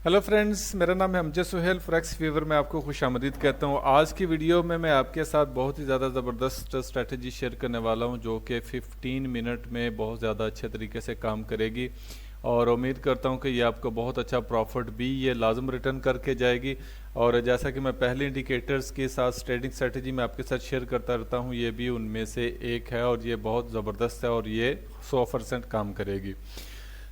Hello friends, मेरा नाम है अमजद सुहेल। फॉरेक्स फीवर में आपको खुश आमदीद कहता हूँ। आज की वीडियो में मैं आपके साथ बहुत ही ज़्यादा ज़बरदस्त स्ट्रेटजी शेयर करने वाला हूँ जो कि 15 मिनट में बहुत ज़्यादा अच्छे तरीके से काम करेगी और उम्मीद करता हूँ कि ये आपको बहुत अच्छा प्रॉफिट भी ये लाजम रिटर्न करके जाएगी। और जैसा कि मैं पहले इंडिकेटर्स के साथ ट्रेडिंग स्ट्रेटजी में आपके साथ शेयर करता रहता हूँ, ये भी उनमें से एक है और ये बहुत ज़बरदस्त है और ये 100% काम करेगी।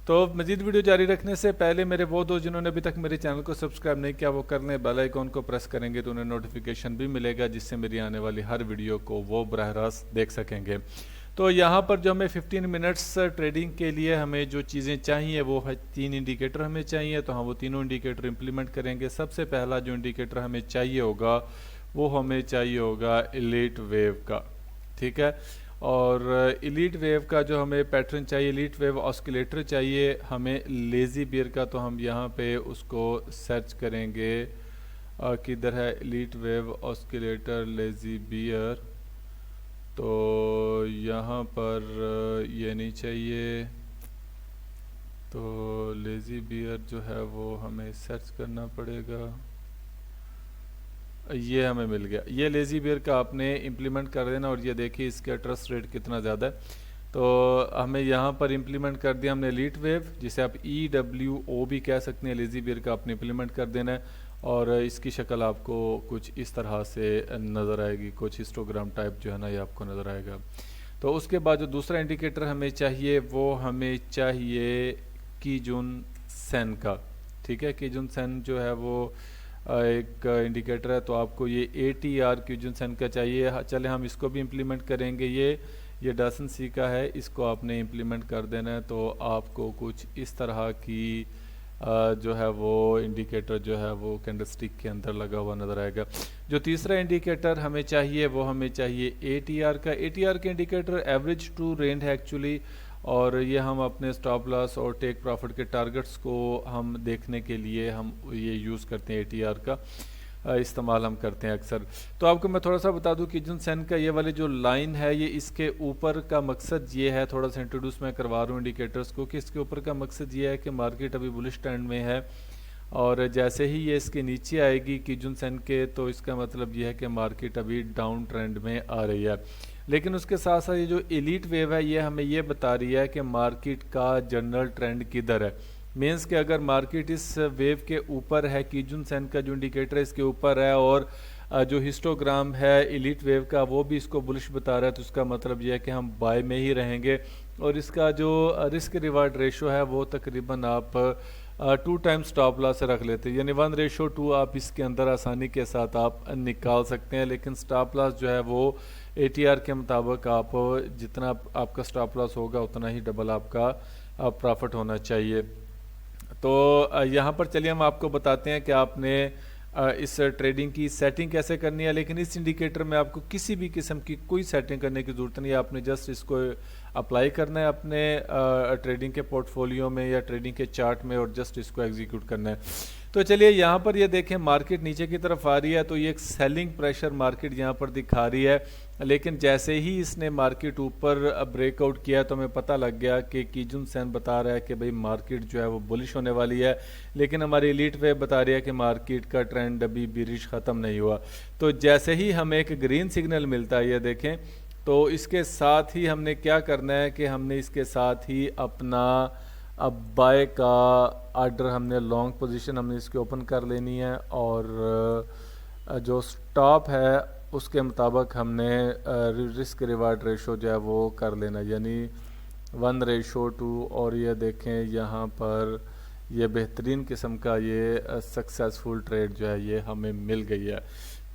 तो मजीद वीडियो जारी रखने से पहले मेरे वो दोस्त जिन्होंने अभी तक मेरे चैनल को सब्सक्राइब नहीं किया वो कर लें, बेल आइकॉन को प्रेस करेंगे तो उन्हें नोटिफिकेशन भी मिलेगा जिससे मेरी आने वाली हर वीडियो को वो बराह रास्त देख सकेंगे। तो यहाँ पर जो हमें 15 मिनट्स ट्रेडिंग के लिए हमें जो चीज़ें चाहिए वो है 3 इंडिकेटर हमें चाहिए। तो हम वो तीनों इंडिकेटर इम्प्लीमेंट करेंगे। सबसे पहला जो इंडिकेटर हमें चाहिए होगा वो हमें चाहिए होगा एलीट वेव का, ठीक है। और एलीट वेव का जो हमें पैटर्न चाहिए, एलीट वेव ऑस्किलेटर चाहिए हमें लेज़ी बियर का। तो हम यहाँ पे उसको सर्च करेंगे किधर है Elliott wave oscillator lazy bear. तो यहाँ पर ये नहीं चाहिए, तो लेज़ी बियर जो है वो हमें सर्च करना पड़ेगा। ये हमें मिल गया, ये लेज़ी बियर का आपने इम्प्लीमेंट कर देना और ये देखिए इसका ट्रस्ट रेट कितना ज़्यादा है। तो हमें यहाँ पर इम्प्लीमेंट कर दिया हमने एलीट वेव, जिसे आप EWO भी कह सकते हैं। लेज़ी बियर का आपने इम्प्लीमेंट कर देना है और इसकी शक्ल आपको कुछ इस तरह से नज़र आएगी, कुछ हिस्टोग्राम टाइप जो है ना ये आपको नज़र आएगा। तो उसके बाद जो दूसरा इंडिकेटर हमें चाहिए वो हमें चाहिए कीजुन सेन का, ठीक है। कीजुन सेन जो है वो एक इंडिकेटर है, तो आपको ये ATR कीजुन सेन का चाहिए। चले हम इसको भी इम्प्लीमेंट करेंगे। ये डासन सी का है, इसको आपने इम्प्लीमेंट कर देना है। तो आपको कुछ इस तरह की जो है वो इंडिकेटर जो है वो कैंडलस्टिक के अंदर लगा हुआ नज़र आएगा। जो तीसरा इंडिकेटर हमें चाहिए वो हमें चाहिए ATR का। ATR का इंडिकेटर एवरेज टू रेंज है एक्चुअली, और ये हम अपने स्टॉप लॉस और टेक प्रॉफिट के टारगेट्स को हम देखने के लिए हम ये यूज़ करते हैं। ATR का इस्तेमाल हम करते हैं अक्सर। तो आपको मैं थोड़ा सा बता दूं कि कीजुन सेन का ये वाली जो लाइन है ये इसके ऊपर का मकसद ये है, थोड़ा सा इंट्रोड्यूस मैं करवा रहा हूँ इंडिकेटर्स को, कि इसके ऊपर का मकसद ये है कि मार्केट अभी बुलिश ट्रेंड में है और जैसे ही ये इसके नीचे आएगी कीजुन सेन के, तो इसका मतलब ये है कि मार्केट अभी डाउन ट्रेंड में आ रही है। लेकिन उसके साथ साथ ये जो एलीट वेव है ये हमें ये बता रही है कि मार्केट का जनरल ट्रेंड किधर है। मीन्स कि अगर मार्केट इस वेव के ऊपर है, कीजुन सेन का जो इंडिकेटर है इसके ऊपर है और जो हिस्टोग्राम है एलीट वेव का वो भी इसको बुलिश बता रहा है, तो उसका मतलब ये है कि हम बाय में ही रहेंगे। और इसका जो रिस्क रिवार्ड रेशो है वो तकरीबन आप 2 टाइम्स स्टॉप लॉस से रख लेते हैं, यानी 1:2 आप इसके अंदर आसानी के साथ आप निकाल सकते हैं। लेकिन स्टॉप लॉस जो है वो ATR के मुताबिक आप जितना आपका स्टॉप लॉस होगा उतना ही डबल आपका प्रॉफिट होना चाहिए। तो यहाँ पर चलिए हम आपको बताते हैं कि आपने इस ट्रेडिंग की सेटिंग कैसे करनी है। लेकिन इस इंडिकेटर में आपको किसी भी किस्म की कोई सेटिंग करने की ज़रूरत नहीं है, आपने जस्ट इसको अप्लाई करना है अपने ट्रेडिंग के पोर्टफोलियो में या ट्रेडिंग के चार्ट में और जस्ट इसको एग्जीक्यूट करना है। तो चलिए यहाँ पर ये देखें मार्केट नीचे की तरफ आ रही है, तो ये एक सेलिंग प्रेशर मार्केट यहाँ पर दिखा रही है। लेकिन जैसे ही इसने मार्केट ऊपर ब्रेकआउट किया तो हमें पता लग गया कि कीजुन सेन बता रहा है कि भाई मार्केट जो है वो बुलिश होने वाली है। लेकिन हमारी एलीट वेव बता रही है कि मार्केट का ट्रेंड अभी बिरिश ख़त्म नहीं हुआ। तो जैसे ही हमें एक ग्रीन सिग्नल मिलता है ये देखें, तो इसके साथ ही हमने क्या करना है कि हमने इसके साथ ही अपना अब बाय का आर्डर हमने लॉन्ग पोजीशन हमने इसके ओपन कर लेनी है और जो स्टॉप है उसके मुताबिक हमने रिस्क रिवार्ड रेशो जो है वो कर लेना, यानी 1:2। और ये देखें यहाँ पर ये बेहतरीन किस्म का ये सक्सेसफुल ट्रेड जो है ये हमें मिल गई है।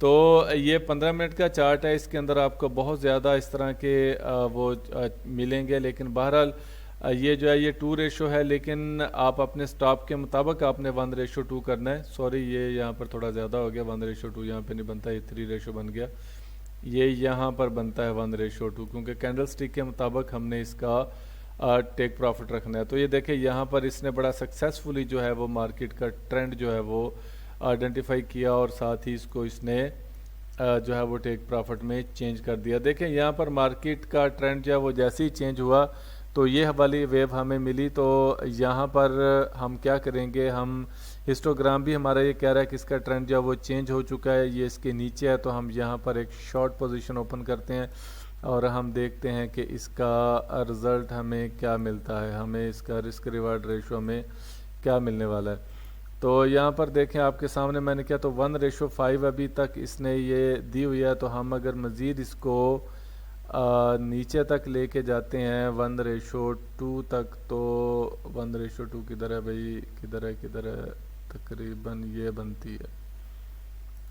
तो ये 15 मिनट का चार्ट है, इसके अंदर आपको बहुत ज़्यादा इस तरह के वो मिलेंगे। लेकिन बहरहाल ये जो है ये 2 है, लेकिन आप अपने स्टॉप के मुताबिक आपने 1:2 करना है। सॉरी ये यहाँ पर थोड़ा ज़्यादा हो गया, 1:2 यहाँ पे नहीं बनता, ये 3 बन गया। ये यहाँ पर बनता है 1:2 क्योंकि कैंडल स्टिक के मुताबिक हमने इसका टेक प्रॉफिट रखना है। तो ये देखें यहाँ पर इसने बड़ा सक्सेसफुली जो है वो मार्केट का ट्रेंड जो है वो आइडेंटिफाई किया और साथ ही इसको इसने जो है वो टेक प्रॉफिट में चेंज कर दिया। देखें यहाँ पर मार्केट का ट्रेंड जो है वो जैसे ही चेंज हुआ تو یہ والی ویو ہمیں ملی. تو یہاں پر ہم کیا کریں گے, ہم ہسٹوگرام بھی ہمارا یہ کہہ رہا ہے کہ اس کا ٹرینڈ جو ہے وہ چینج ہو چکا ہے, یہ اس کے نیچے ہے. تو ہم یہاں پر ایک شارٹ پوزیشن اوپن کرتے ہیں اور ہم دیکھتے ہیں کہ اس کا رزلٹ ہمیں کیا ملتا ہے, ہمیں اس کا رسک ریوارڈ ریشو ہمیں کیا ملنے والا ہے. تو یہاں پر دیکھیں آپ کے سامنے میں نے کیا, تو 1:5 ابھی تک اس نے یہ دی ہوئی ہے. تو ہم اگر مزید اس کو نیچے تک لے کے جاتے ہیں 1:2 تک, تو 1:2 کدھر ہے بھائی, کدھر ہے, تقریباً یہ بنتی ہے.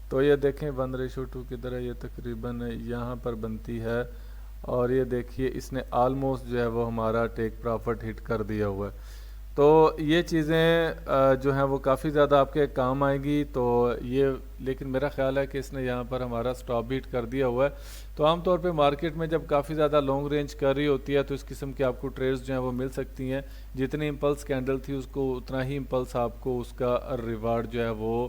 تو یہ دیکھیں 1:2 کدھر ہے, یہ تقریباً یہاں پر بنتی ہے. اور یہ دیکھیے اس نے آلموسٹ جو ہے وہ ہمارا ٹیک پرافٹ ہٹ کر دیا ہوا ہے. تو یہ چیزیں جو ہیں وہ کافی زیادہ آپ کے کام آئیں گی. تو یہ لیکن میرا خیال ہے کہ اس نے یہاں پر ہمارا سٹاپ بھی ہٹ کر دیا ہوا ہے. تو عام طور پہ مارکیٹ میں جب کافی زیادہ لانگ رینج کر رہی ہوتی ہے تو اس قسم کے آپ کو ٹریڈز جو ہیں وہ مل سکتی ہیں. جتنی امپلس کینڈل تھی اس کو اتنا ہی امپلس آپ کو اس کا ریوارڈ جو ہے وہ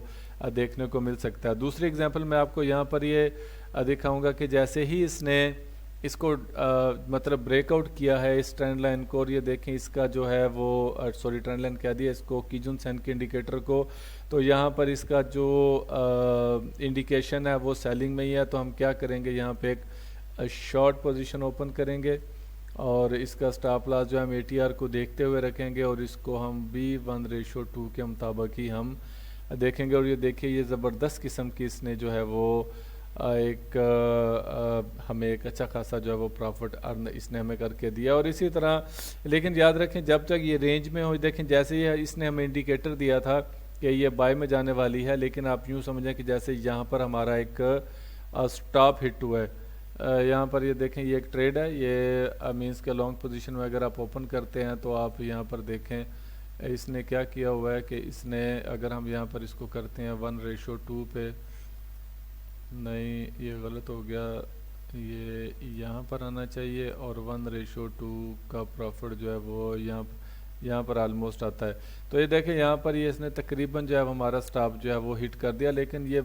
دیکھنے کو مل سکتا ہے. دوسری اگزامپل میں آپ کو یہاں پر یہ دکھاؤں گا کہ جیسے ہی اس نے اس کو مطلب بریک آؤٹ کیا ہے اس ٹرینڈ لائن کو, اور یہ دیکھیں اس کا جو ہے وہ ٹرینڈ لائن کہہ دیا اس کو, کیجن سین کے انڈیکیٹر کو. تو یہاں پر اس کا جو انڈیکیشن ہے وہ سیلنگ میں ہی ہے. تو ہم کیا کریں گے, یہاں پہ ایک شارٹ پوزیشن اوپن کریں گے اور اس کا سٹاپ لاس جو ہم ATR کو دیکھتے ہوئے رکھیں گے, اور اس کو ہم بھی 1:2 کے مطابق ہی ہم دیکھیں گے. اور یہ دیکھیں یہ زبردست قسم کی اس نے جو ہے وہ ایک ہمیں ایک اچھا خاصا جو ہے وہ پرافٹ ارن اس نے ہمیں کر کے دیا. اور اسی طرح لیکن یاد رکھیں جب تک یہ رینج میں ہو, دیکھیں جیسے یہ اس نے ہمیں انڈیکیٹر دیا تھا کہ یہ بائی میں جانے والی ہے, لیکن آپ یوں سمجھیں کہ جیسے یہاں پر ہمارا ایک سٹاپ ہٹ ہوا ہے. یہاں پر یہ دیکھیں یہ ایک ٹریڈ ہے, یہ مینس کے لانگ پوزیشن میں اگر آپ اوپن کرتے ہیں تو آپ یہاں پر دیکھیں اس نے کیا کیا ہوا ہے کہ اس نے اگر ہم یہاں پر اس کو کرتے ہیں 1:2 پہ, نہیں یہ غلط ہو گیا, یہ یہاں پر آنا چاہیے اور 1:2 کا پرافٹ جو ہے وہ یہاں پر آلموسٹ آتا ہے. تو یہ دیکھیں یہاں پر یہ اس نے تقریباً جو ہے ہمارا سٹاپ جو ہے وہ ہٹ کر دیا, لیکن یہ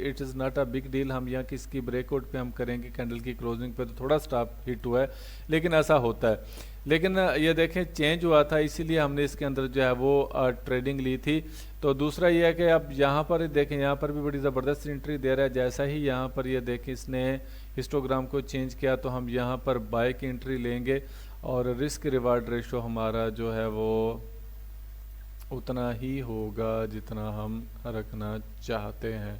it is not a big deal. ہم یہاں کس کی بریک آؤٹ پہ ہم کریں گے کینڈل کی کلوزنگ پہ, تو تھوڑا سٹاپ ہٹ ہوا ہے لیکن ایسا ہوتا ہے. لیکن یہ دیکھیں چینج ہوا تھا اسی لیے ہم نے اس کے اندر جو ہے وہ ٹریڈنگ لی تھی. تو دوسرا یہ ہے کہ اب یہاں پر دیکھیں یہاں پر بھی بڑی زبردست انٹری دے رہا ہے. جیسا ہی یہاں پر یہ دیکھیں اس نے ہسٹوگرام کو چینج کیا تو ہم یہاں پر بائی کی انٹری لیں گے, اور رسک ریوارڈ ریشو ہمارا جو ہے وہ اتنا ہی ہوگا جتنا ہم رکھنا چاہتے ہیں.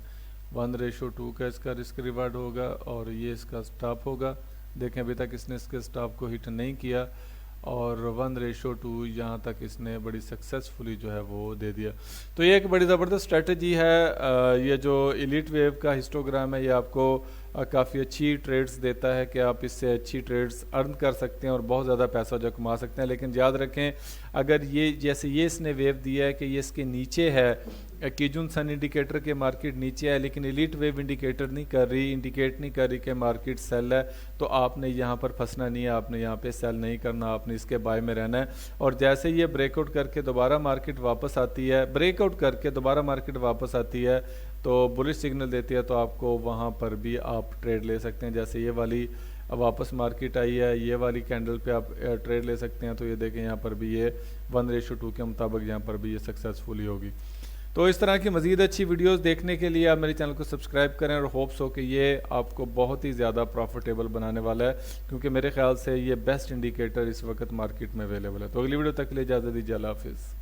1:2 کا اس کا رسک ریوارڈ ہوگا اور یہ اس کا سٹاپ ہوگا. دیکھیں ابھی تک اس نے اس کے سٹاپ کو ہٹ نہیں کیا, اور 1:2 یہاں تک اس نے بڑی سکسیسفلی جو ہے وہ دے دیا. تو یہ ایک بڑی زبردست اسٹریٹجی ہے. یہ جو ایلیٹ ویو کا ہسٹوگرام ہے یہ آپ کو کافی اچھی ٹریڈز دیتا ہے کہ آپ اس سے اچھی ٹریڈز ارن کر سکتے ہیں اور بہت زیادہ پیسہ جو کما سکتے ہیں. لیکن یاد رکھیں اگر یہ جیسے یہ اس نے ویو دیا ہے کہ یہ اس کے نیچے ہے, کیجن سن انڈیکیٹر کے مارکیٹ نیچے ہے, لیکن ایلیٹ ویو انڈیکیٹ نہیں کر رہی کہ مارکیٹ سیل ہے, تو آپ نے یہاں پر پھنسنا نہیں ہے, آپ نے یہاں پہ سیل نہیں کرنا, آپ نے اس کے بائی میں رہنا ہے. اور جیسے یہ بریک آؤٹ کر کے دوبارہ مارکیٹ واپس آتی ہے, تو بلش سگنل دیتی ہے, تو آپ کو وہاں پر بھی آپ ٹریڈ لے سکتے ہیں. جیسے یہ والی واپس مارکیٹ آئی ہے, یہ والی کینڈل پہ آپ ٹریڈ لے سکتے ہیں. تو یہ دیکھیں یہاں پر بھی یہ 1:2 کے مطابق یہاں پر بھی یہ سکسیسفلی ہوگی. تو اس طرح کی مزید اچھی ویڈیوز دیکھنے کے لیے آپ میرے چینل کو سبسکرائب کریں, اور ہوپس ہو کہ یہ آپ کو بہت ہی زیادہ پروفیٹیبل بنانے والا ہے, کیونکہ میرے خیال سے یہ بیسٹ انڈیکیٹر اس وقت مارکیٹ میں اویلیبل ہے. تو اگلی ویڈیو تک کے لیے اجازت دیجیے, اللہ حافظ.